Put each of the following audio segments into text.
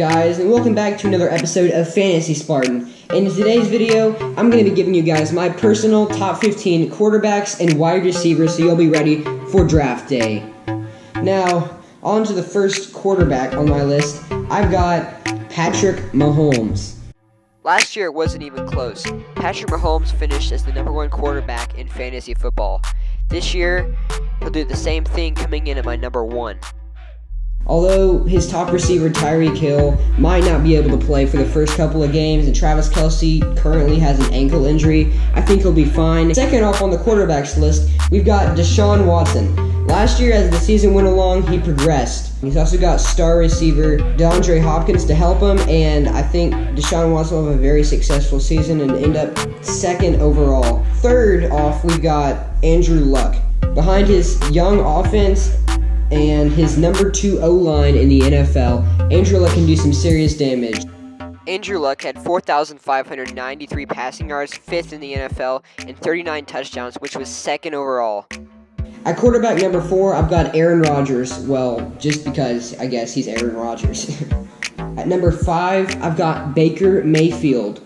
guys, and welcome back to another episode of Fantasy Spartan. In today's video, I'm going to be giving you guys my personal top 15 quarterbacks and wide receivers so you'll be ready for draft day. Now, on to the first quarterback on my list. I've got Patrick Mahomes. Last year, it wasn't even close. Patrick Mahomes finished as the number one quarterback in fantasy football. This year, he'll do the same thing, coming in at my number one. Although his top receiver, Tyreek Hill, might not be able to play for the first couple of games, and Travis Kelce currently has an ankle injury, I think he'll be fine. Second off on the quarterbacks list, we've got Deshaun Watson. Last year, as the season went along, he progressed. He's also got star receiver DeAndre Hopkins to help him, and I think Deshaun Watson will have a very successful season and end up second overall. Third off, we've got Andrew Luck. Behind his young offense and his number 2 O-line in the NFL, Andrew Luck can do some serious damage. Andrew Luck had 4,593 passing yards, 5th in the NFL, and 39 touchdowns, which was second overall. At quarterback number 4, I've got Aaron Rodgers. Well, just because I guess he's Aaron Rodgers. At number 5, I've got Baker Mayfield.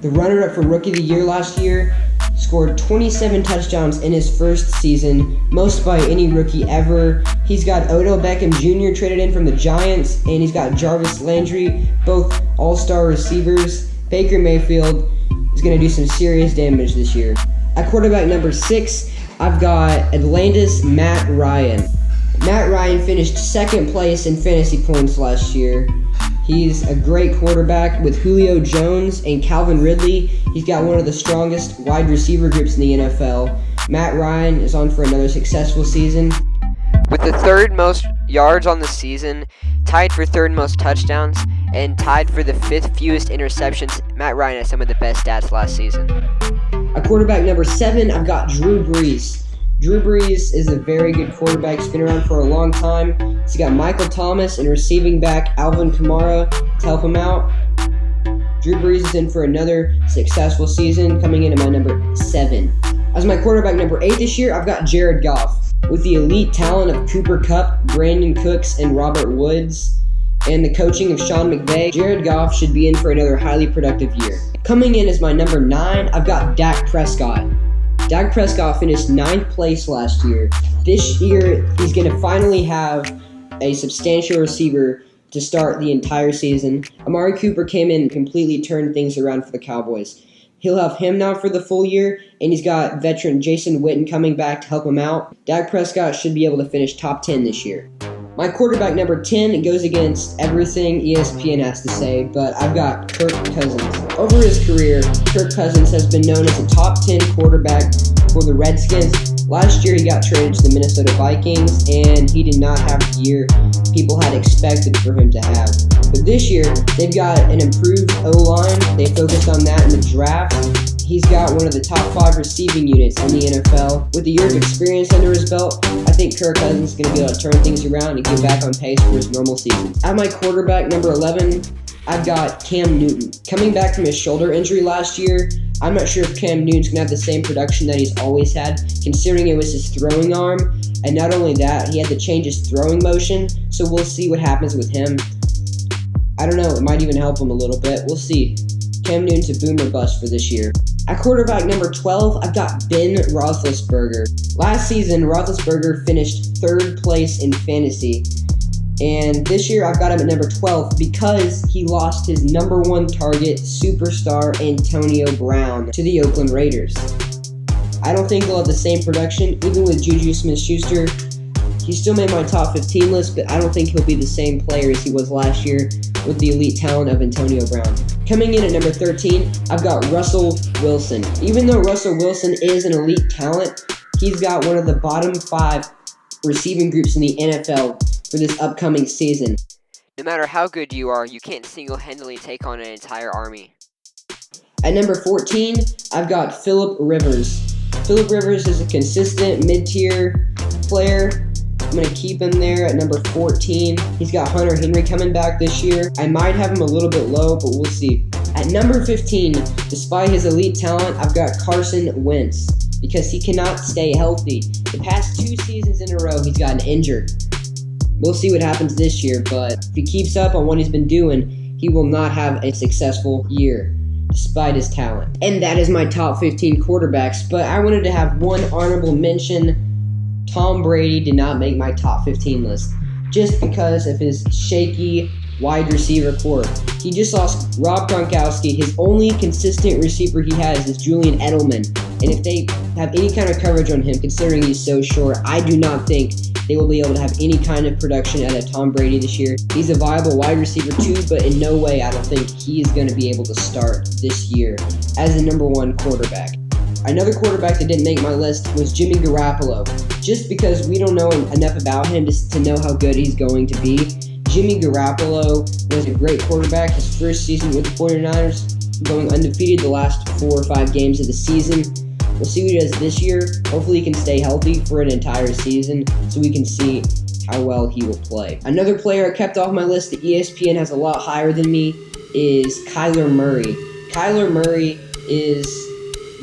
The runner-up for Rookie of the Year last year, scored 27 touchdowns in his first season, most by any rookie ever. He's got Odell Beckham Jr. traded in from the Giants, and he's got Jarvis Landry, both all-star receivers. Baker Mayfield is going to do some serious damage this year. At quarterback number 6, I've got Atlanta's Matt Ryan. Matt Ryan finished second place in fantasy points last year. He's a great quarterback with Julio Jones and Calvin Ridley. He's got one of the strongest wide receiver groups in the NFL. Matt Ryan is on for another successful season. With the third most yards on the season, tied for third most touchdowns, and tied for the 5th fewest interceptions, Matt Ryan has some of the best stats last season. At quarterback number 7, I've got Drew Brees. Drew Brees is a very good quarterback. He's been around for a long time. He's got Michael Thomas and receiving back Alvin Kamara to help him out. Drew Brees is in for another successful season, coming in at my number 7. As my quarterback number 8 this year, I've got Jared Goff. With the elite talent of Cooper Kupp, Brandon Cooks, and Robert Woods, and the coaching of Sean McVay, Jared Goff should be in for another highly productive year. Coming in as my number 9, I've got Dak Prescott. Dak Prescott finished 9th place last year. This year, he's going to finally have a substantial receiver to start the entire season. Amari Cooper came in and completely turned things around for the Cowboys. He'll have him now for the full year, and he's got veteran Jason Witten coming back to help him out. Dak Prescott should be able to finish top 10 this year. My quarterback number 10 goes against everything ESPN has to say, but I've got Kirk Cousins. Over his career, Kirk Cousins has been known as a top 10 quarterback for the Redskins. Last year, he got traded to the Minnesota Vikings, and he did not have the year people had expected for him to have. But this year, they've got an improved O-line. They focused on that in the draft. He's got one of the top 5 receiving units in the NFL. With a year of experience under his belt, I think Kirk Cousins is going to be able to turn things around and get back on pace for his normal season. At my quarterback, number 11, I've got Cam Newton. Coming back from his shoulder injury last year, I'm not sure if Cam Newton's going to have the same production that he's always had, considering it was his throwing arm. And not only that, he had to change his throwing motion, so we'll see what happens with him. I don't know, it might even help him a little bit. We'll see. Cam Newton's a boom or bust for this year. At quarterback number 12, I've got Ben Roethlisberger. Last season, Rothlesburger finished 3rd place in fantasy. And this year, I've got him at number 12 because he lost his number 1 target, superstar Antonio Brown, to the Oakland Raiders. I don't think he'll have the same production, even with JuJu Smith-Shuster. He still made my top 15 list, but I don't think he'll be the same player as he was last year with the elite talent of Antonio Brown. Coming in at number 13, I've got Russel Wilson. Even though Russell Wilson is an elite talent, he's got one of the bottom 5 receiving groups in the NFL for this upcoming season. No matter how good you are, you can't single-handedly take on an entire army. At number 14, I've got Phillip Rivers. Phillip Rivers is a consistent mid-tier player. I'm going to keep him there at number 14. He's got Hunter Henry coming back this year. I might have him a little bit low, but we'll see. At number 15, despite his elite talent, I've got Carson Wentz because he cannot stay healthy. The past 2 seasons in a row, he's gotten injured. We'll see what happens this year, but if he keeps up on what he's been doing, he will not have a successful year, despite his talent. And that is my top 15 quarterbacks, but I wanted to have one honorable mention. Tom Brady did not make my top 15 list, just because of his shaky wide receiver core. He just lost Rob Gronkowski. His only consistent receiver he has is Julian Edelman. And if they have any kind of coverage on him, considering he's so short, I do not think they will be able to have any kind of production out of Tom Brady this year. He's a viable wide receiver too, but in no way I don't think he is going to be able to start this year as the number one quarterback. Another quarterback that didn't make my list was Jimmy Garoppolo, just because we don't know enough about him to know how good he's going to be. Jimmy Garoppolo was a great quarterback his first season with the 49ers, going undefeated the last 4 or 5 games of the season. We'll see what he does this year. Hopefully he can stay healthy for an entire season so we can see how well he will play. Another player I kept off my list that ESPN has a lot higher than me is Kyler Murray. Kyler Murray is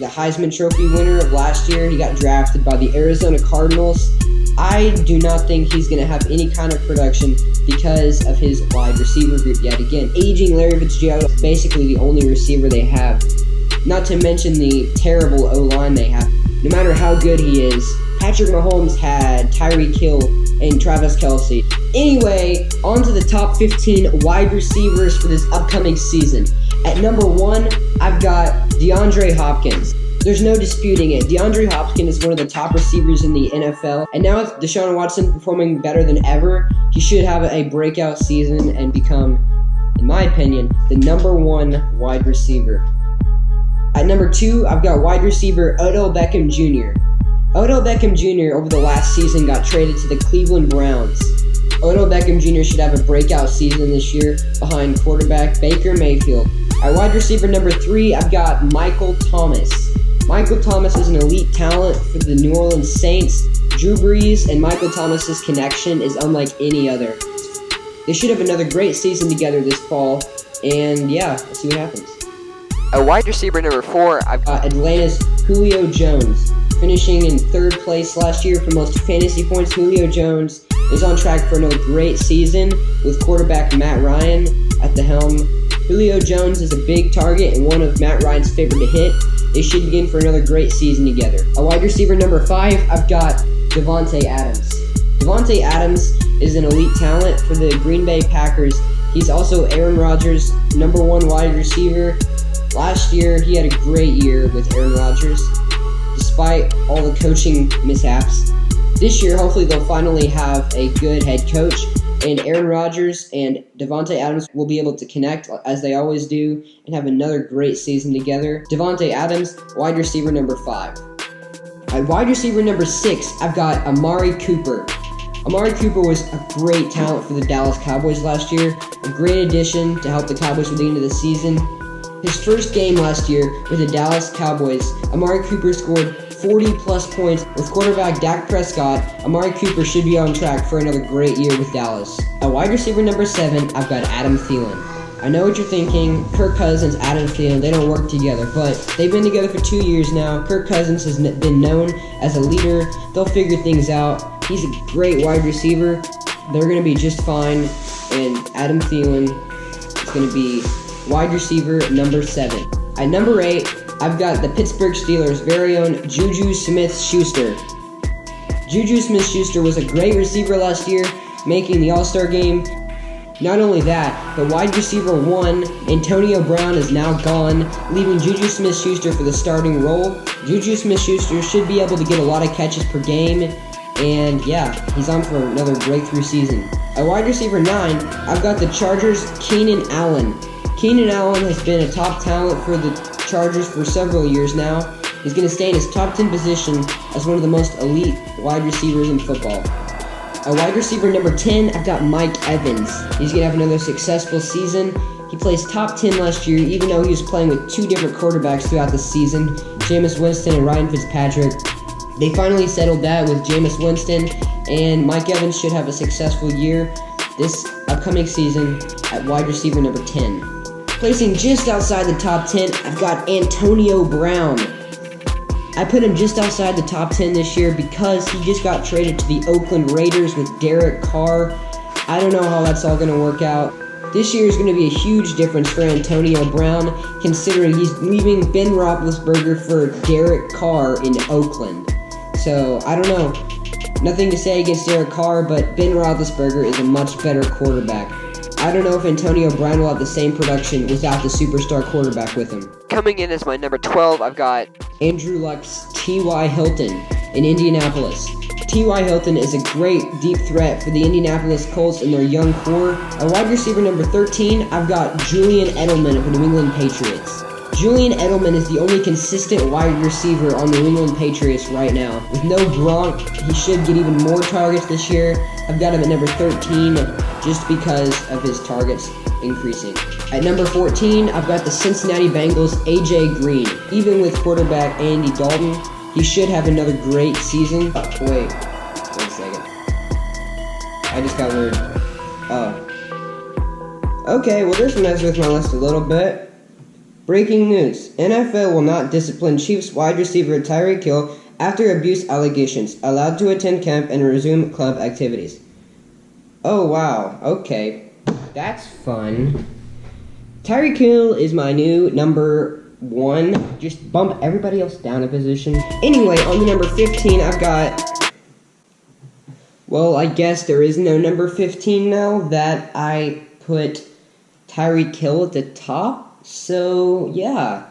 the Heisman Trophy winner of last year. He got drafted by the Arizona Cardinals. I do not think he's going to have any kind of production because of his wide receiver group yet again. Aging Larry Fitzgerald is basically the only receiver they have. Not to mention the terrible O-line they have. No matter how good he is, Patrick Mahomes had Tyreek Hill and Travis Kelce. Anyway, on to the top 15 wide receivers for this upcoming season. At number 1, I've got DeAndre Hopkins. There's no disputing it. DeAndre Hopkins is one of the top receivers in the NFL. And now with Deshaun Watson performing better than ever, he should have a breakout season and become, in my opinion, the number 1 wide receiver. At number 2, I've got wide receiver Odell Beckham Jr. Odell Beckham Jr. over the last season got traded to the Cleveland Browns. Odell Beckham Jr. should have a breakout season this year behind quarterback Baker Mayfield. At wide receiver number 3, I've got Michael Thomas. Michael Thomas is an elite talent for the New Orleans Saints. Drew Brees and Michael Thomas's connection is unlike any other. They should have another great season together this fall, and yeah, let's see what happens. At wide receiver number 4, I've got Atlanta's Julio Jones, finishing in 3rd place last year for most fantasy points. Julio Jones is on track for another great season with quarterback Matt Ryan at the helm. Julio Jones is a big target and one of Matt Ryan's favorite to hit. They should begin for another great season together. At wide receiver number 5, I've got Davante Adams. Davante Adams is an elite talent for the Green Bay Packers. He's also Aaron Rodgers' number 1 wide receiver. Last year, he had a great year with Aaron Rodgers, despite all the coaching mishaps. This year, hopefully they'll finally have a good head coach, and Aaron Rodgers and Davante Adams will be able to connect as they always do and have another great season together. Davante Adams, wide receiver number 5. At wide receiver number 6, I've got Amari Cooper. Amari Cooper was a great talent for the Dallas Cowboys last year, a great addition to help the Cowboys with the end of the season. His first game last year with the Dallas Cowboys, Amari Cooper scored 40-plus points. With quarterback Dak Prescott, Amari Cooper should be on track for another great year with Dallas. At wide receiver number 7, I've got Adam Thelin. I know what you're thinking, Kirk Cousins, Adam Thielen, they don't work together, but they've been together for 2 years now. Kirk Cousins has been known as a leader. They'll figure things out. He's a great wide receiver. They're going to be just fine, and Adam Thielen is going to be wide receiver number 7. At number 8, I've got the Pittsburgh Steelers' very own JuJu Smith-Shuster. JuJu Smith-Shuster was a great receiver last year, making the All-Star game. Not only that, but wide receiver 1, Antonio Brown, is now gone, leaving JuJu Smith-Shuster for the starting role. JuJu Smith-Schuster should be able to get a lot of catches per game, and yeah, he's on for another breakthrough season. At wide receiver 9, I've got the Chargers' Keenan Allen. Keenan Allen has been a top talent for the Chargers for several years now. He's going to stay in his top 10 position as one of the most elite wide receivers in football. At wide receiver number 10, I've got Mike Evans. He's going to have another successful season. He placed top 10 last year, even though he was playing with 2 different quarterbacks throughout the season, Jameis Winston and Ryan Fitzpatrick. They finally settled that with Jameis Winston, and Mike Evans should have a successful year this upcoming season at wide receiver number 10. Placing just outside the top 10, I've got Antonio Brown. I put him just outside the top 10 this year because he just got traded to the Oakland Raiders with Derek Carr. I don't know how that's all going to work out. This year is going to be a huge difference for Antonio Brown, considering he's leaving Ben Roethlisberger for Derek Carr in Oakland. So, I don't know. Nothing to say against Derek Carr, but Ben Roethlisberger is a much better quarterback. I don't know if Antonio Brown will have the same production without the superstar quarterback with him. Coming in as my number 12, I've got Andrew Luck's T.Y Hilton in Indianapolis. T.Y Hilton is a great deep threat for the Indianapolis Colts and their young core. At wide receiver number 13, I've got Julian Edelman of the New England Patriots. Julian Edelman is the only consistent wide receiver on the New England Patriots right now. With no Gronk, he should get even more targets this year. I've got him at number 13 just because of his targets increasing. At number 14, I've got the Cincinnati Bengals' A.J. Green. Even with quarterback Andy Dalton, he should have another great season. Wait a second. I just got weird. Okay, well this messes with my list a little bit. Breaking news. NFL will not discipline Chiefs wide receiver Tyreek Hill after abuse allegations. Allowed to attend camp and resume club activities. Oh wow, okay. That's fun. Tyreek Hill is my new number 1. Just bump everybody else down a position. Anyway, on the number 15, I've got... Well, I guess there is no number 15 now that I put Tyreek Hill at the top. So, yeah.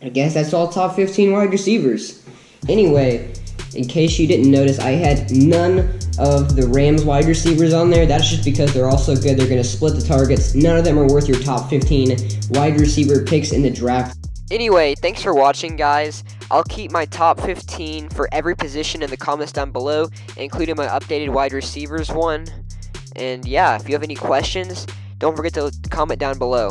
I guess that's all top 15 wide receivers. Anyway, in case you didn't notice, I had none of the Rams wide receivers on there. That's just because they're all so good. They're going to split the targets. None of them are worth your top 15 wide receiver picks in the draft. Anyway, thanks for watching, guys. I'll keep my top 15 for every position in the comments down below, including my updated wide receivers one. And yeah, if you have any questions, don't forget to comment down below.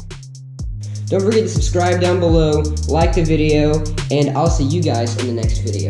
Don't forget to subscribe down below, like the video, and I'll see you guys in the next video.